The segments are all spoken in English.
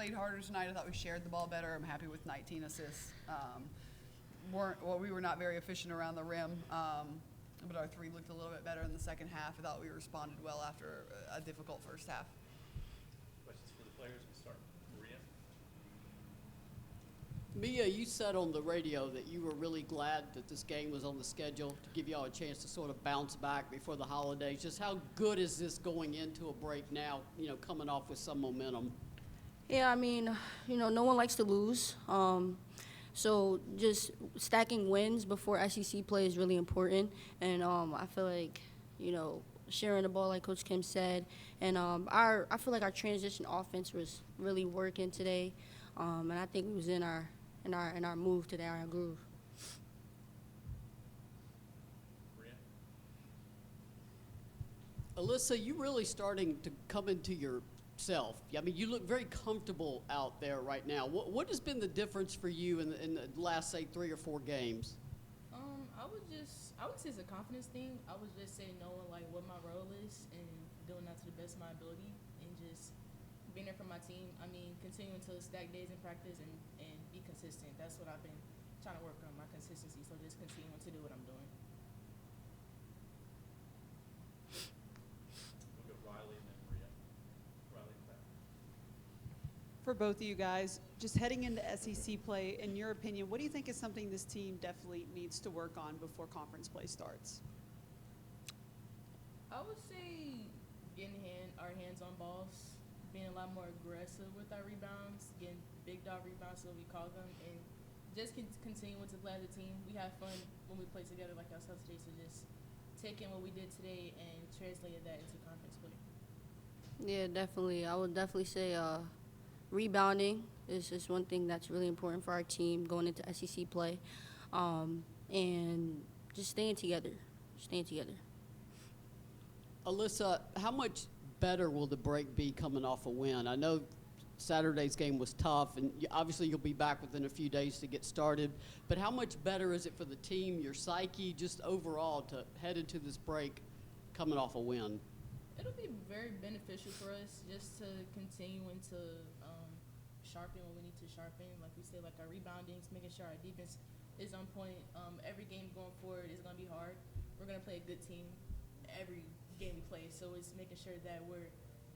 played harder tonight. I thought we shared the ball better. I'm happy with 19 assists. We were not very efficient around the rim, but our three looked a little bit better in the second half. I thought we responded well after a difficult first half. Questions for the players? We'll start. Maria? Mia, you said on the radio that you were really glad that this game was on the schedule to give y'all a chance to sort of bounce back before the holidays. Just how good is this going into a break now, coming off with some momentum? Yeah, I mean, no one likes to lose. So just stacking wins before SEC play is really important. And I feel like, sharing the ball like Coach Kim said. And I feel like our transition offense was really working today. And I think we was in our move today, our groove. Maria? Alyssa, you really starting to come into yourself. I mean, you look very comfortable out there right now. What has been the difference for you in the last, say, 3 or 4 games? I would say it's a confidence thing. I would just say knowing like what my role is and doing that to the best of my ability and just being there for my team. I mean, continuing to stack days in practice and be consistent. That's what I've been trying to work on, my consistency. So just continuing to do what I'm doing. We'll go Riley and then Maria. Riley, back. For both of you guys, just heading into SEC play, in your opinion, what do you think is something this team definitely needs to work on before conference play starts? I would say getting our hands on balls, being a lot more aggressive with our rebounds, getting big dog rebounds, so we call them, and just continuing to play as a team. We have fun when we play together like ourselves today, so just taking what we did today and translating that into conference play. Yeah, definitely. I would definitely say rebounding is just one thing that's really important for our team going into SEC play, and just staying together. Alyssa, how much better will the break be coming off a win? I know Saturday's game was tough, and obviously you'll be back within a few days to get started, but how much better is it for the team, your psyche, just overall to head into this break coming off a win? It'll be very beneficial for us just to continue and to sharpen what we need to sharpen. Like we said, like our rebounding, making sure our defense is on point. Every game going forward is going to be hard. We're going to play a good team every game we play, so it's making sure that we're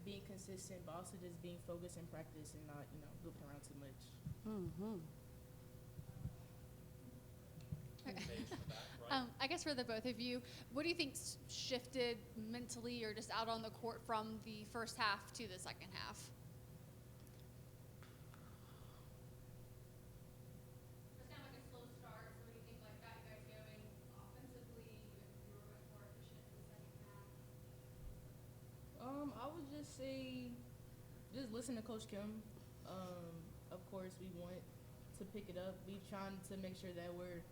being consistent, but also just being focused in practice and not, looping around too much. Mm-hmm. I guess for the both of you, what do you think shifted mentally or just out on the court from the first half to the second half? It's kind of like a slow start. So what do you think like got you guys going offensively? You were much more efficient in the second half. I would just say just listen to Coach Kim. Of course, we want to pick it up. We trying to make sure that we're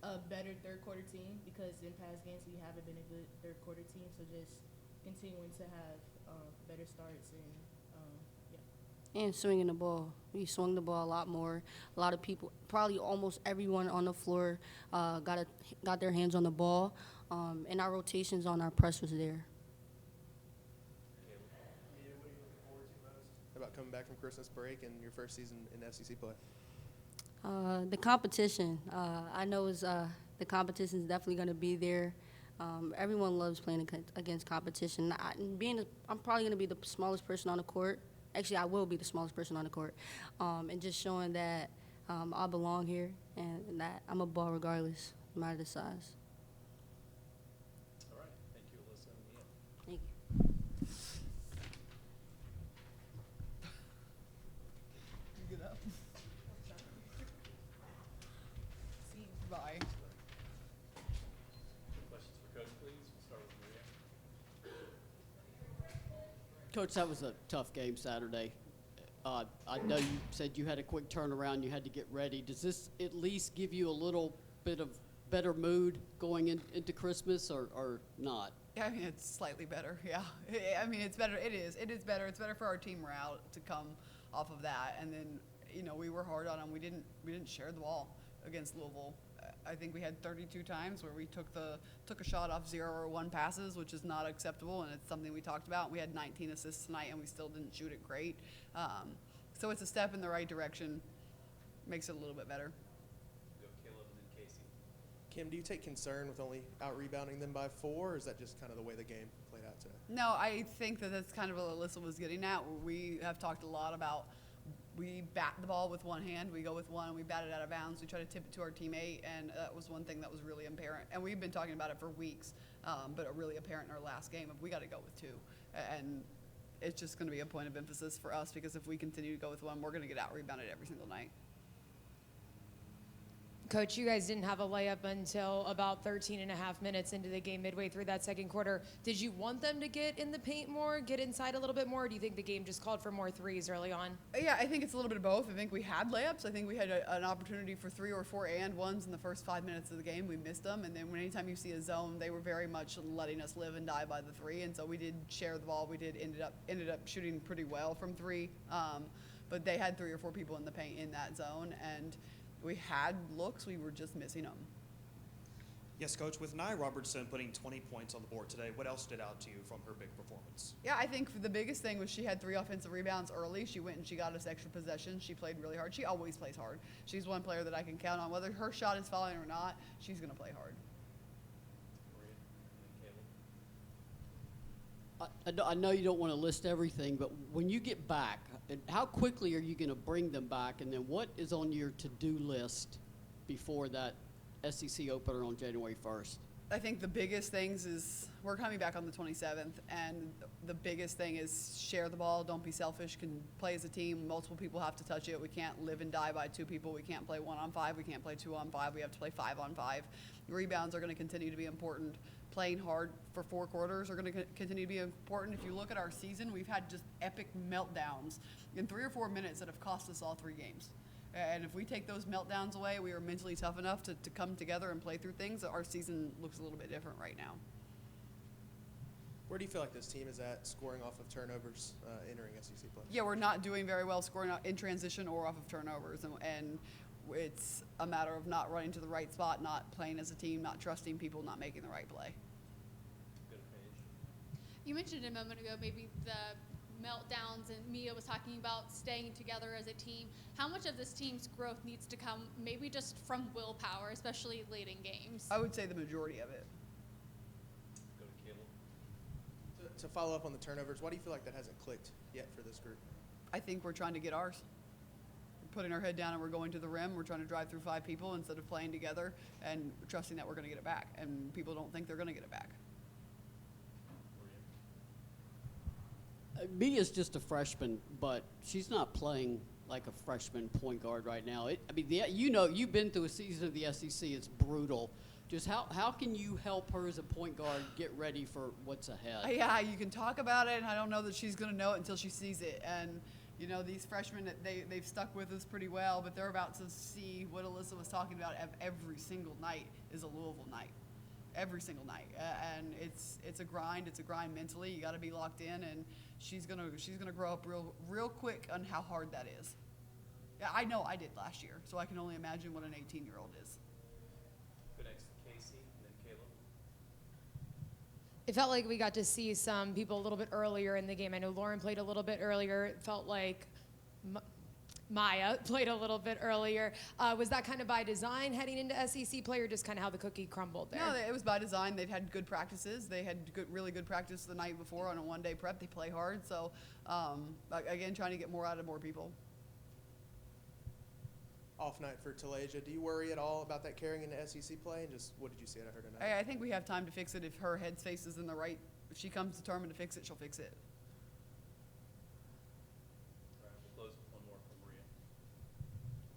a better third quarter team because in past games we haven't been a good third quarter team. So just continuing to have better starts And swinging the ball. We swung the ball a lot more. A lot of people, probably almost everyone on the floor got their hands on the ball, and our rotations on our press was there. About coming back from Christmas break and your first season in SEC play? The competition. I know the competition is definitely going to be there. Everyone loves playing against competition. I'm probably going to be the smallest person on the court. Actually, I will be the smallest person on the court. And just showing that I belong here and that I'm a ball regardless, no matter the size. All right. Thank you, Alyssa and Mia. Thank you. You get up. See. Bye. Questions for Coach, please? We'll start with Maria. Coach, that was a tough game Saturday. I know you said you had a quick turnaround, you had to get ready. Does this at least give you a little bit of better mood going into Christmas or not? Yeah, I mean, it's slightly better, yeah. I mean, it's better. It is better. It's better for our team morale to come off of that. And then, we were hard on them. We didn't share the ball against Louisville. I think we had 32 times where we took a shot off 0 or 1 passes, which is not acceptable, and it's something we talked about. We had 19 assists tonight, and we still didn't shoot it great. So it's a step in the right direction. Makes it a little bit better. Go Caleb and then Casey. Kim, do you take concern with only out-rebounding them by 4, or is that just kind of the way the game played out today? No, I think that that's kind of what Alyssa was getting at. We have talked a lot about we bat the ball with one hand, we go with one, and we bat it out of bounds. We try to tip it to our teammate, and that was one thing that was really apparent. And we've been talking about it for weeks, but really apparent in our last game of we got to go with 2. And it's just going to be a point of emphasis for us because if we continue to go with one, we're going to get out-rebounded every single night. Coach, you guys didn't have a layup until about 13 and a half minutes into the game, midway through that second quarter. Did you want them to get in the paint more, get inside a little bit more, or do you think the game just called for more threes early on? Yeah, I think it's a little bit of both. I think we had layups. I think we had an opportunity for 3 or 4 and ones in the first 5 minutes of the game. We missed them, and then anytime you see a zone, they were very much letting us live and die by the 3, and so we did share the ball. We did ended up shooting pretty well from 3, but they had 3 or 4 people in the paint in that zone, and we had looks, we were just missing them. Yes, Coach, with Nia Robertson putting 20 points on the board today, what else stood out to you from her big performance? Yeah, I think the biggest thing was she had 3 offensive rebounds early. She went and she got us extra possessions. She played really hard. She always plays hard. She's one player that I can count on. Whether her shot is falling or not, she's going to play hard. Maria and then Caleb. I know you don't want to list everything, but when you get back, how quickly are you going to bring them back? And then what is on your to-do list before that SEC opener on January 1st? I think the biggest things is we're coming back on the 27th, and the biggest thing is share the ball. Don't be selfish. Can play as a team. Multiple people have to touch it. We can't live and die by 2 people. We can't play 1-on-5. We can't play 2-on-5. We have to play 5-on-5. Rebounds are going to continue to be important. Playing hard for 4 quarters are going to continue to be important. If you look at our season, we've had just epic meltdowns in 3 or 4 minutes that have cost us all 3 games. And if we take those meltdowns away, we are mentally tough enough to come together and play through things. Our season looks a little bit different right now. Where do you feel like this team is at scoring off of turnovers entering SEC play? Yeah, we're not doing very well scoring out in transition or off of turnovers. And it's a matter of not running to the right spot, not playing as a team, not trusting people, not making the right play. Go to Paige. You mentioned a moment ago maybe the meltdowns, and Mia was talking about staying together as a team. How much of this team's growth needs to come maybe just from willpower, especially late in games? I would say the majority of it. Go to Caleb. To follow up on the turnovers, why do you feel like that hasn't clicked yet for this group? I think we're trying to get ours. We're putting our head down and we're going to the rim. We're trying to drive through 5 people instead of playing together and trusting that we're going to get it back. And people don't think they're going to get it back. Maria. Mia's just a freshman, but she's not playing like a freshman point guard right now. You've been through a season of the SEC. It's brutal. Just how can you help her as a point guard get ready for what's ahead? Yeah, you can talk about it, and I don't know that she's going to know it until she sees it. And, these freshmen, they've stuck with us pretty well, but they're about to see what Alyssa was talking about. Every single night is a Louisville night. Every single night. And it's a grind. It's a grind mentally. You got to be locked in, and she's gonna grow up real quick on how hard that is. Yeah, I know I did last year, so I can only imagine what an 18-year-old is. Go next to Casey and then Caleb. It felt like we got to see some people a little bit earlier in the game. I know Lauren played a little bit earlier. It felt like Maya played a little bit earlier. Was that kind of by design heading into SEC play, or just kind of how the cookie crumbled there? No, it was by design. They've had good practices. They had really good practice the night before on a one-day prep. They play hard. So, again, trying to get more out of more people. Off night for Talasia. Do you worry at all about that carrying into SEC play? And just what did you see out of her tonight? I think we have time to fix it if her headspace is in the right. If she comes determined to fix it, she'll fix it. All right, we'll close with one more from Maria.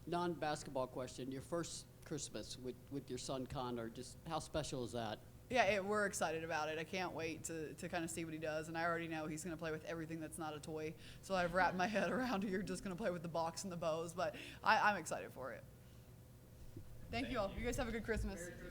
Non-basketball question. Your first Christmas with your son Connor, just how special is that? Yeah, we're excited about it. I can't wait to kind of see what he does. And I already know he's going to play with everything that's not a toy. So I've wrapped my head around you're just going to play with the box and the bows. But I'm excited for it. Thank you all. You guys have a good Christmas.